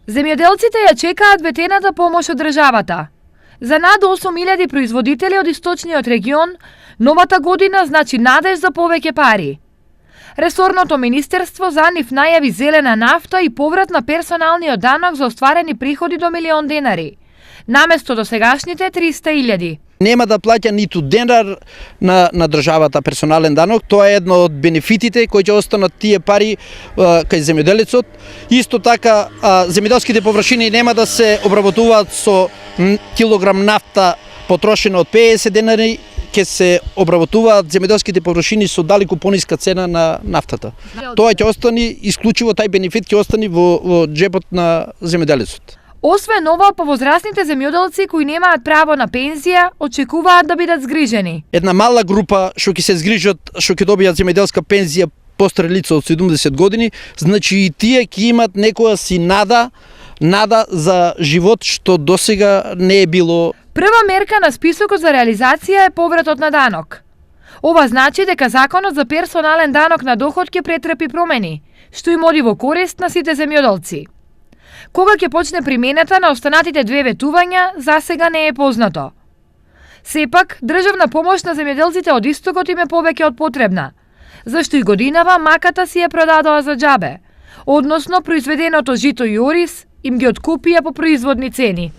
Земјоделците ја чекаат ветената помош од државата. За над 8.000 производители од источниот регион, новата година значи надеж за повеќе пари. Ресорното министерство за нив најави зелена нафта и поврат на персоналниот данок за остварени приходи до 1.000.000 денари, наместо до сегашните 300.000. Нема да плаќа ниту денар на државата персонален данок, тоа е едно од бенефитите кои ќе останат тие пари кај земјоделецот. Исто така земјоделските површини нема да се обработуваат со килограм нафта потрошена од 50 денари, ќе се обработуваат земјоделските површини со далеку пониска цена на нафтата. Тоа ќе остане исклучиво, тај бенефит ќе остане во џепот на земјоделецот. Освен ова, повозрасните земјоделци кои немаат право на пензија, очекуваат да бидат згрижени. Една мала група што ќе се згрижат, што ќе добијат земјоделска пензија постари лица од 70 години, значи и тие ќе имат некоја си нада за живот што досега не е било. Прва мерка на списокот за реализација е повратот на данок. Ова значи дека законот за персонален данок на доход ќе претрпи промени, што им оди во корист на сите земјоделци. Кога ќе почне примената на останатите две ветувања, засега не е познато. Сепак, државна помош на земјоделците од истокот им е повеќе од потребна, зашто и годинава маката си ја продадоа за џабе, односно произведеното жито и ориз им ги откупија по производни цени.